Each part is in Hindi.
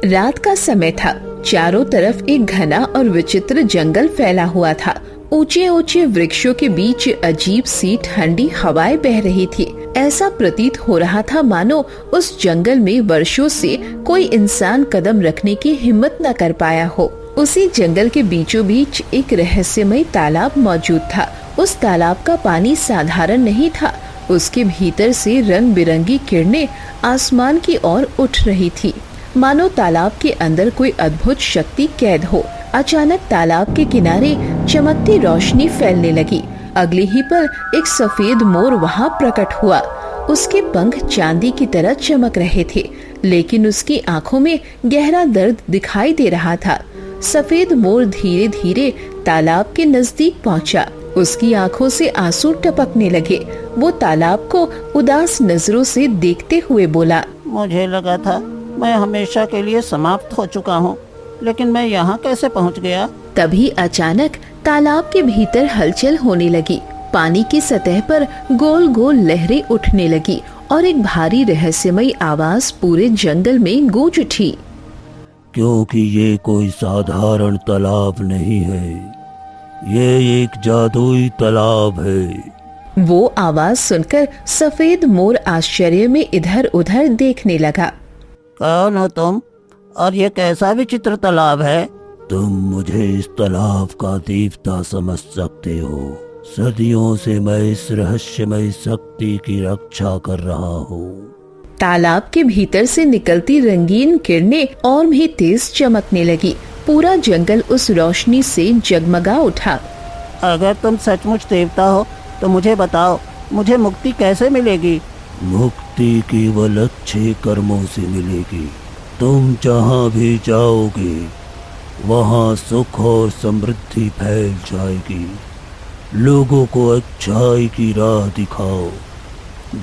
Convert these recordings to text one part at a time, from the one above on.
रात का समय था। चारों तरफ एक घना और विचित्र जंगल फैला हुआ था। ऊंचे ऊंचे वृक्षों के बीच अजीब सी ठंडी हवाएं बह रही थी। ऐसा प्रतीत हो रहा था मानो उस जंगल में वर्षों से कोई इंसान कदम रखने की हिम्मत न कर पाया हो। उसी जंगल के बीचों बीच एक रहस्यमय तालाब मौजूद था। उस तालाब का पानी साधारण नहीं था। उसके भीतर से रंग बिरंगी किरणें आसमान की ओर उठ रही थी, मानो तालाब के अंदर कोई अद्भुत शक्ति कैद हो। अचानक तालाब के किनारे चमकती रोशनी फैलने लगी। अगले ही पल एक सफेद मोर वहां प्रकट हुआ। उसके पंख चांदी की तरह चमक रहे थे, लेकिन उसकी आंखों में गहरा दर्द दिखाई दे रहा था। सफेद मोर धीरे धीरे तालाब के नजदीक पहुंचा। उसकी आंखों से आंसू टपकने लगे। वो तालाब को उदास नजरों से देखते हुए बोला, मुझे लगा था मैं हमेशा के लिए समाप्त हो चुका हूँ, लेकिन मैं यहाँ कैसे पहुँच गया? तभी अचानक तालाब के भीतर हलचल होने लगी। पानी की सतह पर गोल गोल लहरें उठने लगी और एक भारी रहस्यमय आवाज पूरे जंगल में गूंज उठी। क्योंकि ये कोई साधारण तालाब नहीं है, ये एक जादुई तालाब है। वो आवाज सुनकर सफेद मोर आश्चर्य में इधर उधर देखने लगा। कौन हो तुम और ये कैसा विचित्र तालाब है? तुम मुझे इस तालाब का देवता समझ सकते हो। सदियों से मैं इस रहस्यमय शक्ति की रक्षा कर रहा हूँ। तालाब के भीतर से निकलती रंगीन किरणें और भी तेज चमकने लगी। पूरा जंगल उस रोशनी से जगमगा उठा। अगर तुम सचमुच देवता हो तो मुझे बताओ, मुझे मुक्ति कैसे मिलेगी? मुक्ति केवल अच्छे कर्मों से मिलेगी। तुम जहाँ भी जाओगे वहाँ सुख और समृद्धि फैल जाएगी। लोगों को अच्छाई की राह दिखाओ।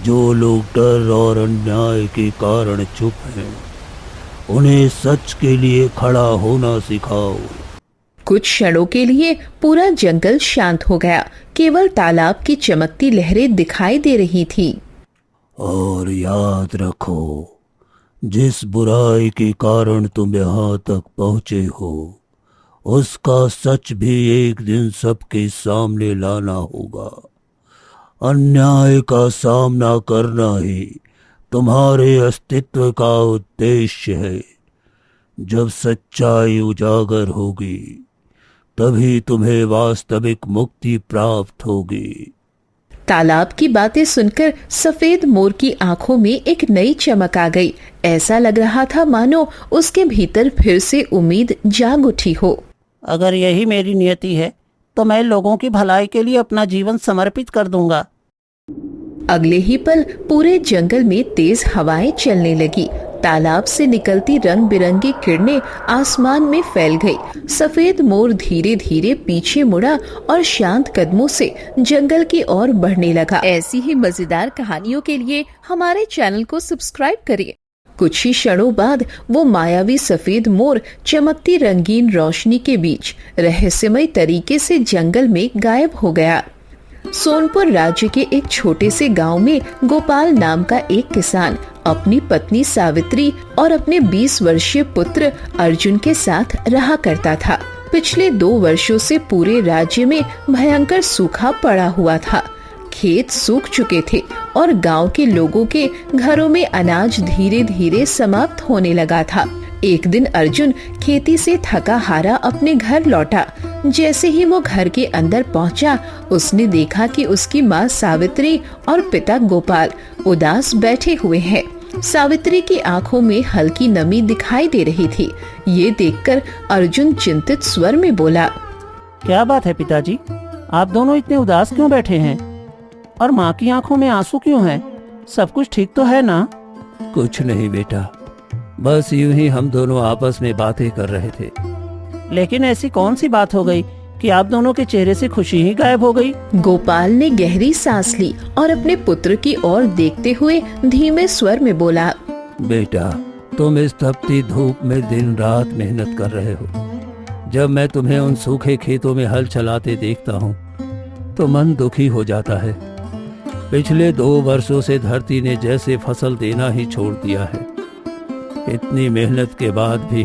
जो लोग डर और अन्याय के कारण चुप हैं, उन्हें सच के लिए खड़ा होना सिखाओ। कुछ क्षणों के लिए पूरा जंगल शांत हो गया। केवल तालाब की चमकती लहरें दिखाई दे रही थी। और याद रखो, जिस बुराई के कारण तुम यहाँ तक पहुँचे हो, उसका सच भी एक दिन सबके सामने लाना होगा। अन्याय का सामना करना ही तुम्हारे अस्तित्व का उद्देश्य है। जब सच्चाई उजागर होगी, तभी तुम्हें वास्तविक मुक्ति प्राप्त होगी। तालाब की बातें सुनकर सफेद मोर की आंखों में एक नई चमक आ गई। ऐसा लग रहा था मानो उसके भीतर फिर से उम्मीद जाग उठी हो। अगर यही मेरी नियति है तो मैं लोगों की भलाई के लिए अपना जीवन समर्पित कर दूंगा। अगले ही पल पूरे जंगल में तेज हवाएं चलने लगी। तालाब से निकलती रंग बिरंगी किरणें आसमान में फैल गई। सफेद मोर धीरे धीरे पीछे मुड़ा और शांत कदमों से जंगल की ओर बढ़ने लगा। ऐसी ही मजेदार कहानियों के लिए हमारे चैनल को सब्सक्राइब करिए। कुछ ही क्षणों बाद वो मायावी सफेद मोर चमकती रंगीन रोशनी के बीच रहस्यमय तरीके से जंगल में गायब हो गया। सोनपुर राज्य के एक छोटे से गांव में गोपाल नाम का एक किसान अपनी पत्नी सावित्री और अपने 20 वर्षीय पुत्र अर्जुन के साथ रहा करता था। पिछले 2 वर्षों से पूरे राज्य में भयंकर सूखा पड़ा हुआ था। खेत सूख चुके थे और गांव के लोगों के घरों में अनाज धीरे धीरे समाप्त होने लगा था। एक दिन अर्जुन खेती से थका हारा अपने घर लौटा। जैसे ही वो घर के अंदर पहुंचा, उसने देखा कि उसकी माँ सावित्री और पिता गोपाल उदास बैठे हुए हैं। सावित्री की आंखों में हल्की नमी दिखाई दे रही थी। ये देखकर अर्जुन चिंतित स्वर में बोला, क्या बात है पिताजी, आप दोनों इतने उदास क्यों बैठे हैं? और माँ की आंखों में आंसू क्यों हैं? सब कुछ ठीक तो है ना? कुछ नहीं बेटा, बस यूं ही हम दोनों आपस में बातें कर रहे थे। लेकिन ऐसी कौन सी बात हो गई कि आप दोनों के चेहरे से खुशी ही गायब हो गई? गोपाल ने गहरी सांस ली और अपने पुत्र की ओर देखते हुए धीमे स्वर में बोला, बेटा, तुम इस तपती धूप में दिन रात मेहनत कर रहे हो। जब मैं तुम्हें उन सूखे खेतों में हल चलाते देखता हूँ तो मन दुखी हो जाता है। पिछले 2 वर्षों से धरती ने जैसे फसल देना ही छोड़ दिया है। इतनी मेहनत के बाद भी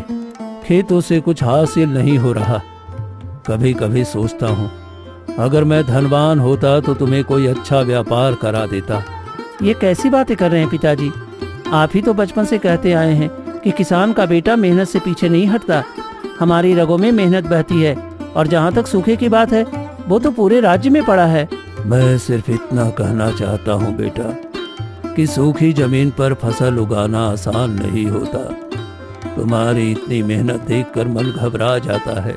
खेतों से कुछ हासिल नहीं हो रहा। कभी कभी सोचता हूँ अगर मैं धनवान होता तो तुम्हें कोई अच्छा व्यापार करा देता। ये कैसी बातें कर रहे हैं पिताजी? आप ही तो बचपन से कहते आए हैं कि किसान का बेटा मेहनत से पीछे नहीं हटता। हमारी रगों में मेहनत बहती है और जहाँ तक सूखे की बात है वो तो पूरे राज्य में पड़ा है। मैं सिर्फ इतना कहना चाहता हूँ बेटा कि सूखी जमीन पर फसल उगाना आसान नहीं होता। तुम्हारी इतनी मेहनत देखकर मन घबरा जाता है।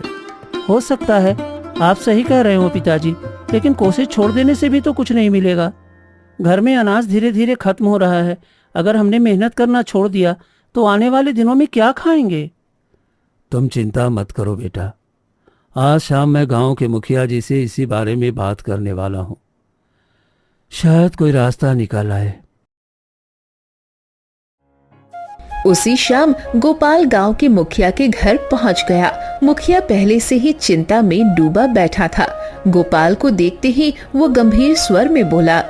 हो सकता है आप सही कह रहे हो पिताजी, लेकिन कोशिश छोड़ देने से भी तो कुछ नहीं मिलेगा। घर में अनाज धीरे धीरे खत्म हो रहा है। अगर हमने मेहनत करना छोड़ दिया तो आने वाले दिनों में क्या खाएंगे? तुम चिंता मत करो बेटा, आज शाम मैं गांव के मुखिया जी से इसी बारे में बात करने वाला हूँ। शायद कोई रास्ता निकल आए। उसी शाम गोपाल गांव के मुखिया के घर पहुंच गया। मुखिया पहले से ही चिंता में डूबा बैठा था। गोपाल को देखते ही वो गंभीर स्वर में बोला,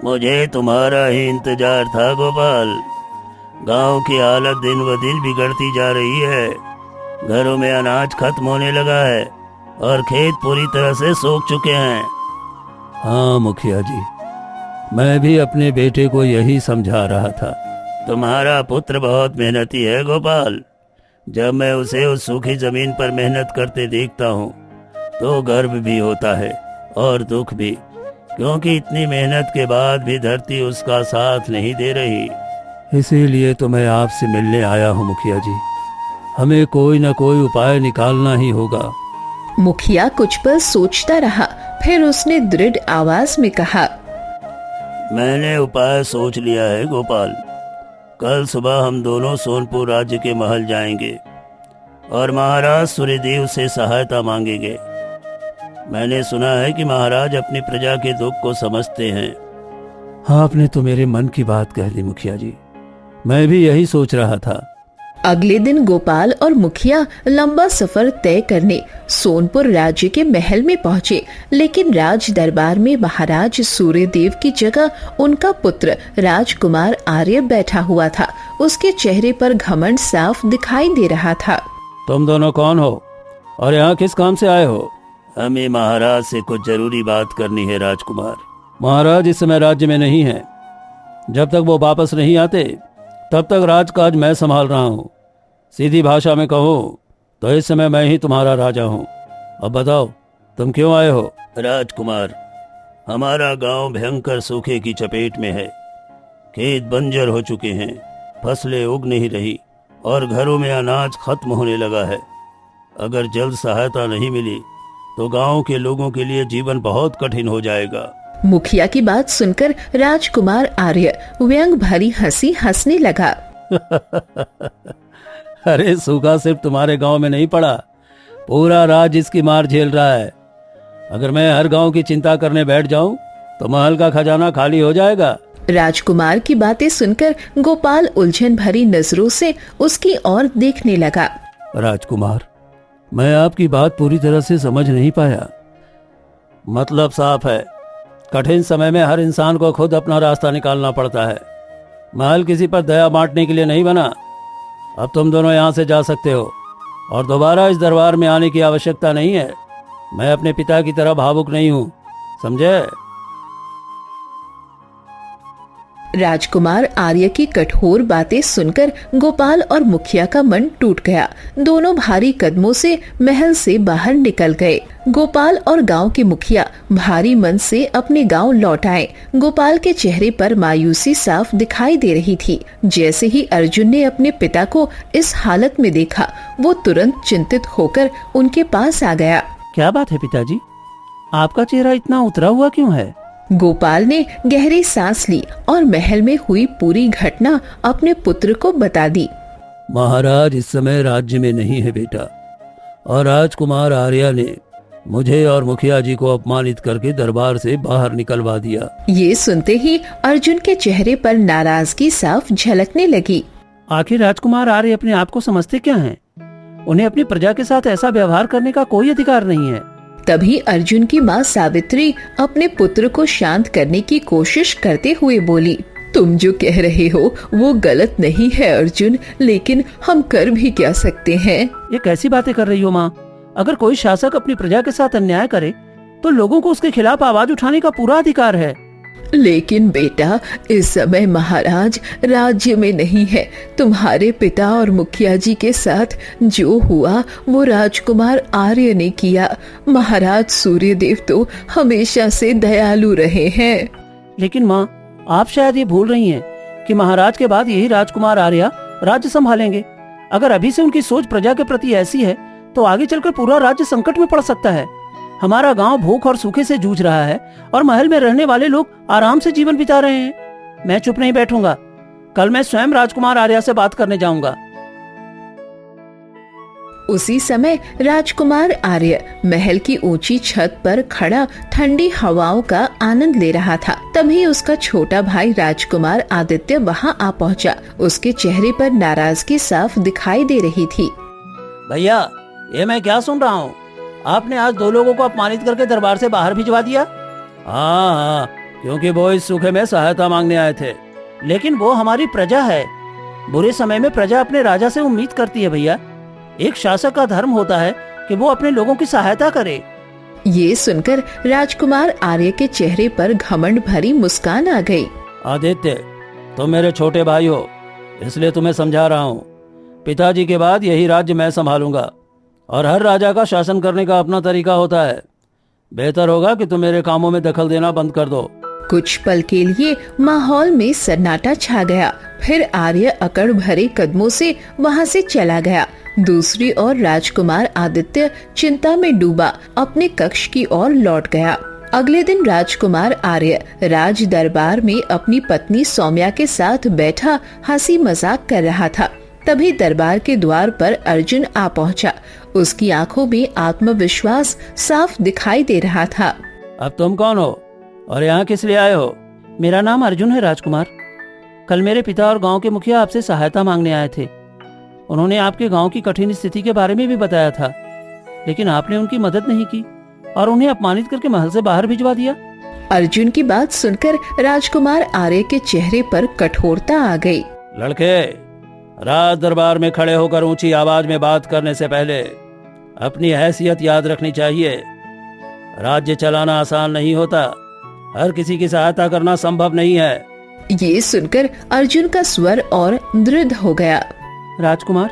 मुझे तुम्हारा ही इंतजार था गोपाल। गांव की हालत दिन ब दिन बिगड़ती जा रही है। घरों में अनाज खत्म होने लगा है और खेत पूरी तरह से सूख चुके हैं। हाँ मुखिया जी, मैं भी अपने बेटे को यही समझा रहा था। तुम्हारा पुत्र बहुत मेहनती है गोपाल। जब मैं उसे उस सूखी जमीन पर मेहनत करते देखता हूँ तो गर्व भी होता है और दुख भी, क्योंकि इतनी मेहनत के बाद भी धरती उसका साथ नहीं दे रही। इसीलिए तो मैं आपसे मिलने आया हूँ मुखिया जी। हमें कोई न कोई उपाय निकालना ही होगा। मुखिया कुछ पल सोचता रहा, फिर उसने दृढ़ आवाज में कहा, मैंने उपाय सोच लिया है गोपाल। कल सुबह हम दोनों सोनपुर राज्य के महल जाएंगे और महाराज सूर्यदेव से सहायता मांगेंगे। मैंने सुना है कि महाराज अपनी प्रजा के दुख को समझते हैं। आपने तो मेरे मन की बात कह दी मुखिया जी। मैं भी यही सोच रहा था। अगले दिन गोपाल और मुखिया लंबा सफर तय करने सोनपुर राज्य के महल में पहुंचे, लेकिन राज दरबार में महाराज सूर्यदेव की जगह उनका पुत्र राजकुमार आर्य बैठा हुआ था। उसके चेहरे पर घमंड साफ दिखाई दे रहा था। तुम दोनों कौन हो और यहाँ किस काम से आए हो? हमें महाराज से कुछ जरूरी बात करनी है राजकुमार। महाराज इस समय राज्य में नहीं है। जब तक वो वापस नहीं आते तब तक राजकाज मैं संभाल रहा हूँ। सीधी भाषा में कहो तो इस समय मैं ही तुम्हारा राजा हूँ। अब बताओ तुम क्यों आए हो? राजकुमार, हमारा गांव भयंकर सूखे की चपेट में है। खेत बंजर हो चुके हैं, फसलें उग नहीं रही और घरों में अनाज खत्म होने लगा है। अगर जल्द सहायता नहीं मिली तो गांव के लोगों के लिए जीवन बहुत कठिन हो जाएगा। मुखिया की बात सुनकर राजकुमार आर्य व्यंग भरी हंसी हंसने लगा। अरे सूखा सिर्फ तुम्हारे गांव में नहीं पड़ा, पूरा राज्य इसकी मार झेल रहा है। अगर मैं हर गांव की चिंता करने बैठ जाऊं तो महल का खजाना खाली हो जाएगा। राजकुमार की बातें सुनकर गोपाल उलझन भरी नजरों से उसकी ओर देखने लगा। राजकुमार, मैं आपकी बात पूरी तरह से समझ नहीं पाया। मतलब साफ है, कठिन समय में हर इंसान को खुद अपना रास्ता निकालना पड़ता है। महल किसी पर दया बांटने के लिए नहीं बना। अब तुम दोनों यहाँ से जा सकते हो और दोबारा इस दरबार में आने की आवश्यकता नहीं है। मैं अपने पिता की तरह भावुक नहीं हूँ, समझे? राजकुमार आर्य की कठोर बातें सुनकर गोपाल और मुखिया का मन टूट गया। दोनों भारी कदमों से महल से बाहर निकल गए। गोपाल और गांव के मुखिया भारी मन से अपने गांव लौट आए। गोपाल के चेहरे पर मायूसी साफ दिखाई दे रही थी। जैसे ही अर्जुन ने अपने पिता को इस हालत में देखा, वो तुरंत चिंतित होकर उनके पास आ गया। क्या बात है पिताजी, आपका चेहरा इतना उतरा हुआ क्यों है? गोपाल ने गहरी सांस ली और महल में हुई पूरी घटना अपने पुत्र को बता दी। महाराज इस समय राज्य में नहीं है बेटा, और राजकुमार आर्या ने मुझे और मुखिया जी को अपमानित करके दरबार से बाहर निकलवा दिया। ये सुनते ही अर्जुन के चेहरे पर नाराजगी साफ झलकने लगी। आखिर राजकुमार आर्य अपने आप को समझते क्या हैं? उन्हें अपनी प्रजा के साथ ऐसा व्यवहार करने का कोई अधिकार नहीं है। तभी अर्जुन की माँ सावित्री अपने पुत्र को शांत करने की कोशिश करते हुए बोली, तुम जो कह रहे हो वो गलत नहीं है अर्जुन, लेकिन हम कर भी क्या सकते हैं? ये कैसी बातें कर रही हो माँ? अगर कोई शासक अपनी प्रजा के साथ अन्याय करे तो लोगों को उसके खिलाफ आवाज उठाने का पूरा अधिकार है। लेकिन बेटा, इस समय महाराज राज्य में नहीं है। तुम्हारे पिता और मुखिया जी के साथ जो हुआ वो राजकुमार आर्य ने किया। महाराज सूर्यदेव तो हमेशा से दयालु रहे हैं। लेकिन माँ, आप शायद ये भूल रही हैं कि महाराज के बाद यही राजकुमार आर्य राज्य संभालेंगे। अगर अभी से उनकी सोच प्रजा के प्रति ऐसी है तो आगे चलकर पूरा राज्य संकट में पड़ सकता है। हमारा गांव भूख और सूखे से जूझ रहा है और महल में रहने वाले लोग आराम से जीवन बिता रहे हैं। मैं चुप नहीं बैठूंगा। कल मैं स्वयं राजकुमार आर्य से बात करने जाऊंगा। उसी समय राजकुमार आर्य महल की ऊंची छत पर खड़ा ठंडी हवाओं का आनंद ले रहा था। तभी उसका छोटा भाई राजकुमार आदित्य वहां आ पहुंचा। उसके चेहरे पर नाराजगी साफ दिखाई दे रही थी। भैया, ये मैं क्या सुन रहा हूँ? आपने आज 2 लोगों को अपमानित करके दरबार से बाहर भिजवा दिया। हाँ, क्योंकि वो इस सूखे में सहायता मांगने आए थे। लेकिन वो हमारी प्रजा है। बुरे समय में प्रजा अपने राजा से उम्मीद करती है भैया। एक शासक का धर्म होता है कि वो अपने लोगों की सहायता करे। ये सुनकर राजकुमार आर्य के चेहरे पर घमंड भरी मुस्कान आ गई। आदित्य, तुम मेरे छोटे भाई हो, इसलिए तुम्हें समझा रहा हूँ। पिताजी के बाद यही राज्य मैं संभालूंगा और हर राजा का शासन करने का अपना तरीका होता है। बेहतर होगा कि तुम मेरे कामों में दखल देना बंद कर दो। कुछ पल के लिए माहौल में सन्नाटा छा गया। फिर आर्य अकड़ भरे कदमों से वहां से चला गया। दूसरी ओर राजकुमार आदित्य चिंता में डूबा अपने कक्ष की ओर लौट गया। अगले दिन राजकुमार आर्य राज दरबार में अपनी पत्नी सौम्या के साथ बैठा हंसी मजाक कर रहा था। तभी दरबार के द्वार पर अर्जुन आ पहुंचा। उसकी आंखों में आत्मविश्वास साफ दिखाई दे रहा था। अब तुम कौन हो और यहाँ किस लिए आए हो? मेरा नाम अर्जुन है राजकुमार। कल मेरे पिता और गांव के मुखिया आपसे सहायता मांगने आए थे। उन्होंने आपके गांव की कठिन स्थिति के बारे में भी बताया था, लेकिन आपने उनकी मदद नहीं की और उन्हें अपमानित करके महल से बाहर भिजवा दिया। अर्जुन की बात सुनकर राजकुमार आर्य के चेहरे पर कठोरता आ गई। लड़के, राज दरबार में खड़े होकर ऊंची आवाज में बात करने से पहले अपनी हैसियत याद रखनी चाहिए। राज्य चलाना आसान नहीं होता। हर किसी की सहायता करना संभव नहीं है। ये सुनकर अर्जुन का स्वर और दृढ़ हो गया। राजकुमार,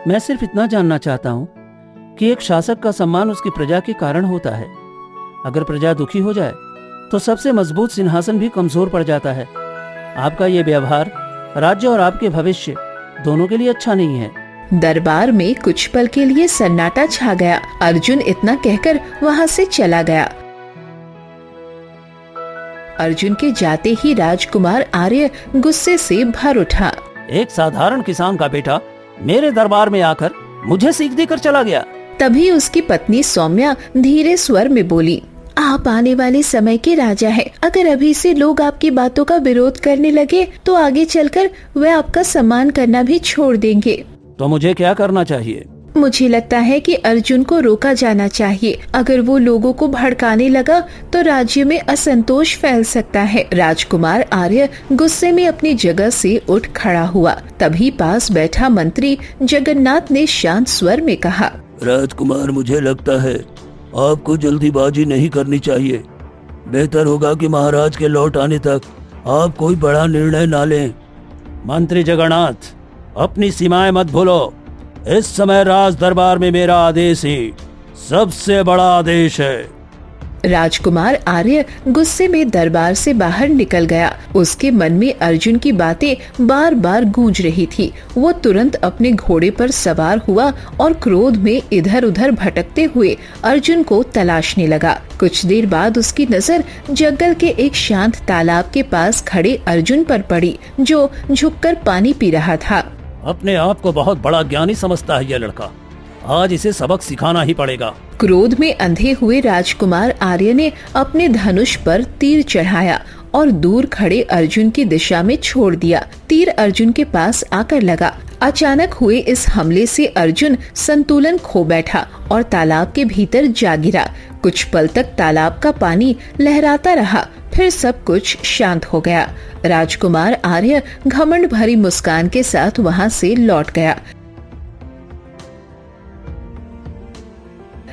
मैं सिर्फ इतना जानना चाहता हूँ कि एक शासक का सम्मान उसकी प्रजा के कारण होता है। अगर प्रजा दुखी हो जाए तो सबसे मजबूत सिंहासन भी कमजोर पड़ जाता है। आपका ये व्यवहार राज्य और आपके भविष्य दोनों के लिए अच्छा नहीं है। दरबार में कुछ पल के लिए सन्नाटा छा गया। अर्जुन इतना कहकर वहां से चला गया। अर्जुन के जाते ही राजकुमार आर्य गुस्से से भर उठा। एक साधारण किसान का बेटा मेरे दरबार में आकर मुझे सीख देकर चला गया। तभी उसकी पत्नी सौम्या धीरे स्वर में बोली, आप आने वाले समय के राजा हैं। अगर अभी से लोग आपकी बातों का विरोध करने लगे तो आगे चलकर वे आपका सम्मान करना भी छोड़ देंगे। तो मुझे क्या करना चाहिए? मुझे लगता है कि अर्जुन को रोका जाना चाहिए। अगर वो लोगों को भड़काने लगा तो राज्य में असंतोष फैल सकता है। राजकुमार आर्य गुस्से में अपनी जगह से उठ खड़ा हुआ। तभी पास बैठा मंत्री जगन्नाथ ने शांत स्वर में कहा, राजकुमार, मुझे लगता है आपको जल्दीबाजी नहीं करनी चाहिए। बेहतर होगा कि महाराज के लौट आने तक आप कोई बड़ा निर्णय ना लें। मंत्री जगन्नाथ, अपनी सीमाएं मत भूलो। इस समय राज दरबार में मेरा आदेश ही सबसे बड़ा आदेश है। राजकुमार आर्य गुस्से में दरबार से बाहर निकल गया। उसके मन में अर्जुन की बातें बार बार गूंज रही थी। वो तुरंत अपने घोड़े पर सवार हुआ और क्रोध में इधर उधर भटकते हुए अर्जुन को तलाशने लगा। कुछ देर बाद उसकी नजर जंगल के एक शांत तालाब के पास खड़े अर्जुन पर पड़ी, जो झुककर पानी पी रहा था। अपने आप को बहुत बड़ा ज्ञानी समझता है यह लड़का। आज इसे सबक सिखाना ही पड़ेगा। क्रोध में अंधे हुए राजकुमार आर्य ने अपने धनुष पर तीर चढ़ाया और दूर खड़े अर्जुन की दिशा में छोड़ दिया। तीर अर्जुन के पास आकर लगा। अचानक हुए इस हमले से अर्जुन संतुलन खो बैठा और तालाब के भीतर जा गिरा। कुछ पल तक तालाब का पानी लहराता रहा, फिर सब कुछ शांत हो गया। राजकुमार आर्य घमंड भरी मुस्कान के साथ वहां से लौट गया।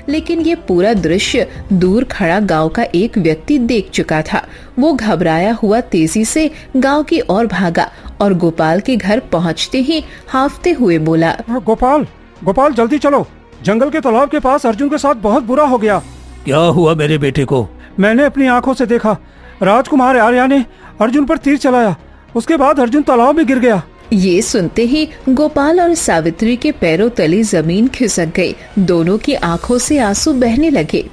लेकिन ये पूरा दृश्य दूर खड़ा गांव का एक व्यक्ति देख चुका था। वो घबराया हुआ तेजी से गांव की ओर भागा और गोपाल के घर पहुंचते ही हांफते हुए बोला, गोपाल, गोपाल जल्दी चलो, जंगल के तालाब के पास अर्जुन के साथ बहुत बुरा हो गया। क्या हुआ मेरे बेटे को? मैंने अपनी आंखों से देखा, राजकुमार आर्या ने अर्जुन पर तीर चलाया, उसके बाद अर्जुन तालाब में गिर गया। ये सुनते ही गोपाल और सावित्री के पैरों तले जमीन खिसक गई। दोनों की आंखों से आंसू बहने लगे।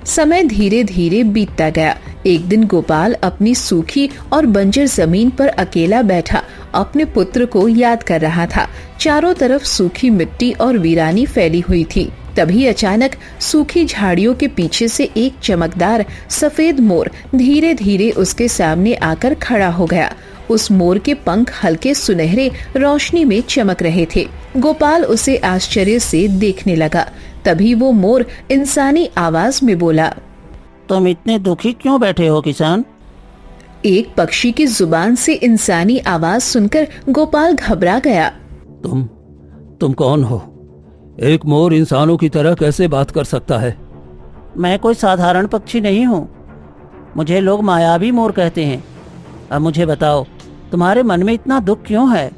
समय धीरे धीरे बीतता गया। एक दिन गोपाल अपनी सूखी और बंजर जमीन पर अकेला बैठा अपने पुत्र को याद कर रहा था। चारों तरफ सूखी मिट्टी और वीरानी फैली हुई थी। तभी अचानक सूखी झाड़ियों के पीछे से एक चमकदार सफेद मोर धीरे धीरे उसके सामने आकर खड़ा हो गया। उस मोर के पंख हल्के सुनहरे रोशनी में चमक रहे थे। गोपाल उसे आश्चर्य से देखने लगा। तभी वो मोर इंसानी आवाज में बोला, तुम इतने दुखी क्यों बैठे हो किसान? एक पक्षी की जुबान से इंसानी आवाज सुनकर गोपाल घबरा गया। तुम कौन हो? एक मोर इंसानों की तरह कैसे बात कर सकता है? मैं कोई साधारण पक्षी नहीं हूँ। मुझे लोग मायावी मोर कहते हैं। अब मुझे बताओ, तुम्हारे मन में इतना दुख क्यों है?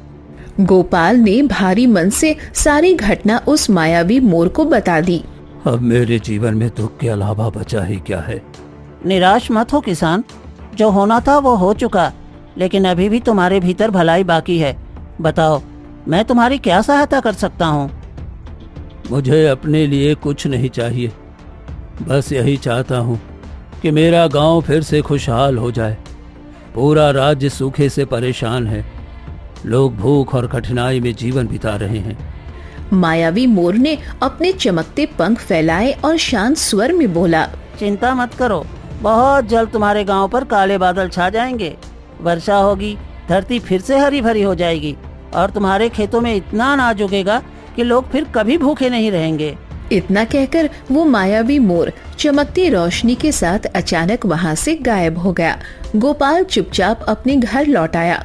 गोपाल ने भारी मन से सारी घटना उस मायावी मोर को बता दी। अब मेरे जीवन में दुख के अलावा बचा ही क्या है? निराश मत हो किसान, जो होना था वो हो चुका, लेकिन अभी भी तुम्हारे भीतर भलाई बाकी है। बताओ, मैं तुम्हारी क्या सहायता कर सकता हूँ? मुझे अपने लिए कुछ नहीं चाहिए, बस यही चाहता हूँ कि मेरा गांव फिर से खुशहाल हो जाए। पूरा राज्य सूखे से परेशान है, लोग भूख और कठिनाई में जीवन बिता रहे हैं। मायावी मोर ने अपने चमकते पंख फैलाए और शांत स्वर में बोला, चिंता मत करो, बहुत जल्द तुम्हारे गांव पर काले बादल छा जाएंगे। वर्षा होगी, धरती फिर से हरी भरी हो जाएगी और तुम्हारे खेतों में इतना अनाज उगेगा कि लोग फिर कभी भूखे नहीं रहेंगे। इतना कहकर वो मायावी मोर चमकती रोशनी के साथ अचानक वहाँ से गायब हो गया। गोपाल चुपचाप अपने घर लौट आया।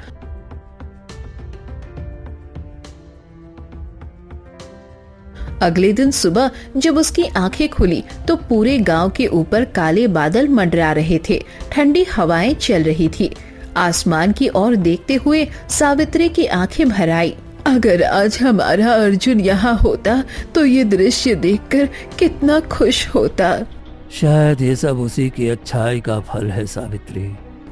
अगले दिन सुबह जब उसकी आंखें खुली तो पूरे गांव के ऊपर काले बादल मंडरा रहे थे। ठंडी हवाएं चल रही थी। आसमान की ओर देखते हुए सावित्री की आंखें भर आई। अगर आज हमारा अर्जुन यहाँ होता तो ये दृश्य देखकर कितना खुश होता। शायद ये सब उसी की अच्छाई का फल है सावित्री।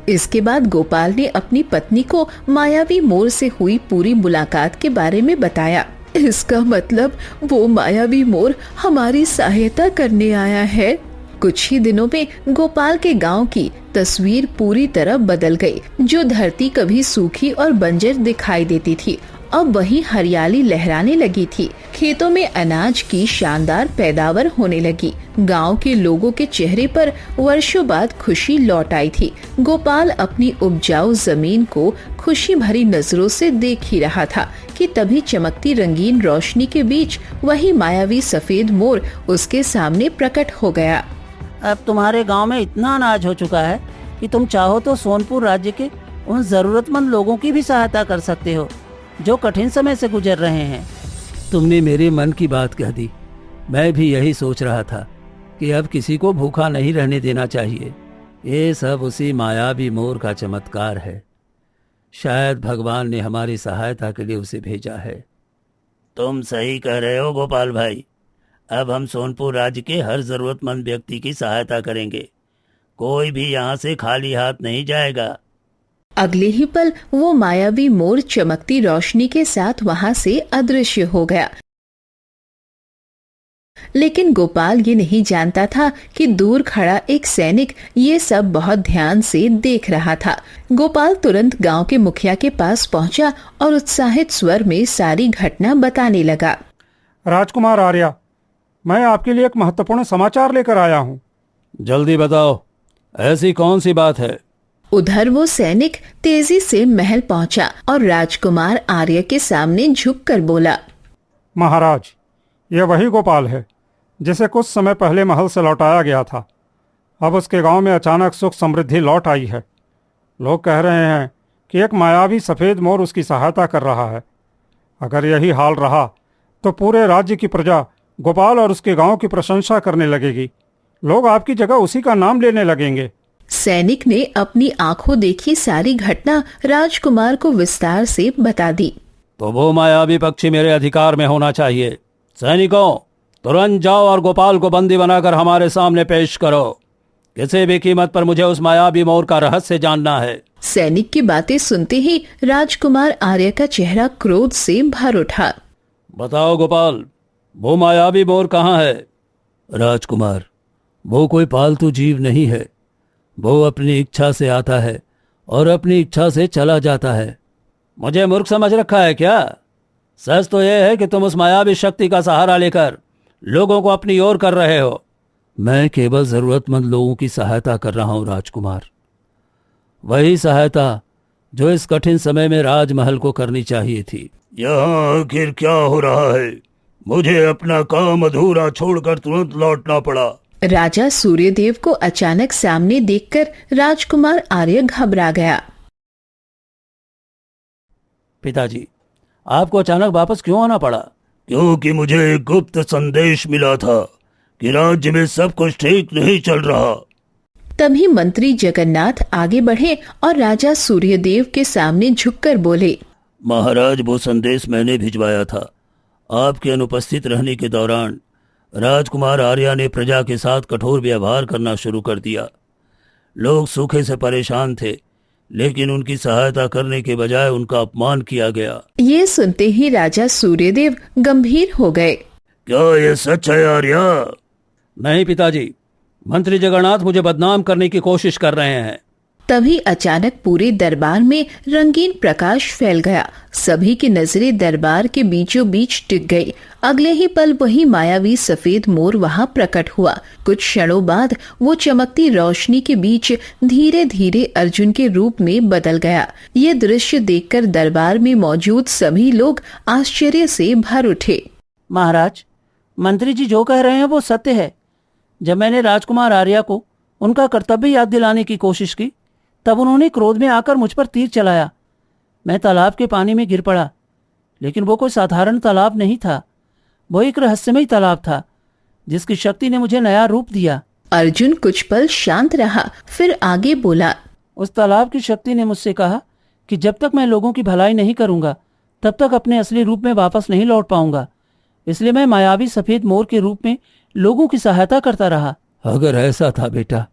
इसके बाद गोपाल ने अपनी पत्नी को मायावी मोर से हुई पूरी मुलाकात के बारे में बताया। इसका मतलब वो मायावी मोर हमारी सहायता करने आया है। कुछ ही दिनों में गोपाल के गांव की तस्वीर पूरी तरह बदल गई। जो धरती कभी सूखी और बंजर दिखाई देती थी, अब वही हरियाली लहराने लगी थी। खेतों में अनाज की शानदार पैदावार होने लगी। गांव के लोगों के चेहरे पर वर्षों बाद खुशी लौट आई थी। गोपाल अपनी उपजाऊ जमीन को खुशी भरी नजरों से देख ही रहा था कि तभी चमकती रंगीन रोशनी के बीच वही मायावी सफेद मोर उसके सामने प्रकट हो गया। अब तुम्हारे गांव में इतना अनाज हो चुका है कि तुम चाहो तो सोनपुर राज्य के उन जरूरतमंद लोगों की भी सहायता कर सकते हो जो कठिन समय से गुजर रहे हैं। तुमने मेरे मन की बात कह दी। मैं भी यही सोच रहा था कि अब किसी को भूखा नहीं रहने देना चाहिए। ये सब उसी मायावी मोर का चमत्कार है। शायद भगवान ने हमारी सहायता के लिए उसे भेजा है। तुम सही कह रहे हो गोपाल भाई। अब हम सोनपुर राज्य के हर जरूरतमंद व्यक्ति की सहायता करेंगे। कोई भी यहाँ से खाली हाथ नहीं जाएगा। अगले ही पल वो मायावी मोर चमकती रोशनी के साथ वहां से अदृश्य हो गया। लेकिन गोपाल ये नहीं जानता था कि दूर खड़ा एक सैनिक ये सब बहुत ध्यान से देख रहा था। गोपाल तुरंत गांव के मुखिया के पास पहुंचा और उत्साहित स्वर में सारी घटना बताने लगा। राजकुमार आर्या, मैं आपके लिए एक महत्वपूर्ण समाचार लेकर आया हूँ। जल्दी बताओ, ऐसी कौन सी बात है? उधर वो सैनिक तेजी से महल पहुंचा और राजकुमार आर्य के सामने झुककर बोला, महाराज, यह वही गोपाल है जिसे कुछ समय पहले महल से लौटाया गया था। अब उसके गांव में अचानक सुख समृद्धि लौट आई है। लोग कह रहे हैं कि एक मायावी सफ़ेद मोर उसकी सहायता कर रहा है। अगर यही हाल रहा तो पूरे राज्य की प्रजा गोपाल और उसके गांव की प्रशंसा करने लगेगी। लोग आपकी जगह उसी का नाम लेने लगेंगे। सैनिक ने अपनी आंखों देखी सारी घटना राजकुमार को विस्तार से बता दी। तो वो मायावी पक्षी मेरे अधिकार में होना चाहिए। सैनिकों, तुरंत जाओ और गोपाल को बंदी बनाकर हमारे सामने पेश करो। किसी भी कीमत पर मुझे उस मायावी मोर का रहस्य जानना है। सैनिक की बातें सुनते ही राजकुमार आर्य का चेहरा क्रोध से भर उठा। बताओ गोपाल, वो मायावी मोर कहाँ है? राजकुमार, वो कोई पालतू जीव नहीं है। वो अपनी इच्छा से आता है और अपनी इच्छा से चला जाता है। मुझे मूर्ख समझ रखा है क्या? सच तो यह है कि तुम उस मायावी शक्ति का सहारा लेकर लोगों को अपनी ओर कर रहे हो। मैं केवल जरूरतमंद लोगों की सहायता कर रहा हूं राजकुमार। वही सहायता जो इस कठिन समय में राजमहल को करनी चाहिए थी। यहाँ आखिर क्या हो रहा है? मुझे अपना काम अधूरा छोड़कर तुरंत लौटना पड़ा। राजा सूर्यदेव को अचानक सामने देखकर राजकुमार आर्य घबरा गया। पिताजी, आपको अचानक वापस क्यों आना पड़ा? क्योंकि मुझे एक गुप्त संदेश मिला था कि राज्य में सब कुछ ठीक नहीं चल रहा। तभी मंत्री जगन्नाथ आगे बढ़े और राजा सूर्यदेव के सामने झुककर बोले। महाराज, वो संदेश मैंने भिजवाया था। आपके अनुपस्थित रहने के दौरान राजकुमार आर्या ने प्रजा के साथ कठोर व्यवहार करना शुरू कर दिया। लोग सूखे से परेशान थे, लेकिन उनकी सहायता करने के बजाय उनका अपमान किया गया। ये सुनते ही राजा सूर्यदेव गंभीर हो गए। क्या ये सच है आर्या? नहीं पिताजी, मंत्री जगन्नाथ मुझे बदनाम करने की कोशिश कर रहे हैं। तभी अचानक पूरे दरबार में रंगीन प्रकाश फैल गया। सभी की नजरें दरबार के बीचों बीच टिक गई। अगले ही पल वही मायावी सफेद मोर वहां प्रकट हुआ। कुछ क्षणों बाद वो चमकती रोशनी के बीच धीरे धीरे अर्जुन के रूप में बदल गया। ये दृश्य देखकर दरबार में मौजूद सभी लोग आश्चर्य से भर उठे। महाराज, मंत्री जी जो कह रहे हैं वो सत्य है। जब मैंने राजकुमार आर्या को उनका कर्तव्य याद दिलाने की कोशिश की, तब उन्होंने क्रोध में आकर मुझ पर तीर चलाया। मैं तालाब के पानी में गिर पड़ा, लेकिन वो कोई साधारण तालाब नहीं था। वो एक रहस्यमय तालाब था जिसकी शक्ति ने मुझे नया रूप दिया। अर्जुन कुछ पल शांत रहा, फिर आगे बोला। उस तालाब की शक्ति ने मुझसे कहा कि जब तक मैं लोगों की भलाई नहीं करूंगा, तब तक अपने असली रूप में वापस नहीं लौट पाऊंगा। इसलिए मैं मायावी सफेद मोर के रूप में लोगों की सहायता करता रहा। अगर ऐसा था बेटा,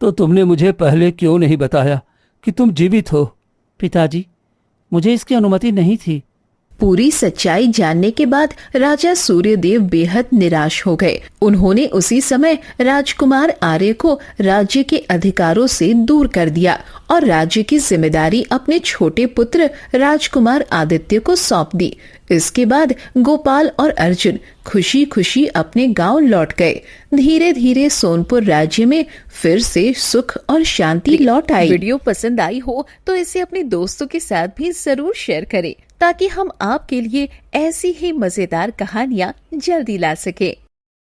तो तुमने मुझे पहले क्यों नहीं बताया कि तुम जीवित हो? पिताजी, मुझे इसकी अनुमति नहीं थी। पूरी सच्चाई जानने के बाद राजा सूर्यदेव बेहद निराश हो गए। उन्होंने उसी समय राजकुमार आर्य को राज्य के अधिकारों से दूर कर दिया और राज्य की जिम्मेदारी अपने छोटे पुत्र राजकुमार आदित्य को सौंप दी। इसके बाद गोपाल और अर्जुन खुशी खुशी अपने गांव लौट गए। धीरे धीरे सोनपुर राज्य में फिर से सुख और शांति लौट आई। वीडियो पसंद आई हो तो इसे अपने दोस्तों के साथ भी जरूर शेयर करें, ताकि हम आपके लिए ऐसी ही मजेदार कहानियाँ जल्दी ला सके।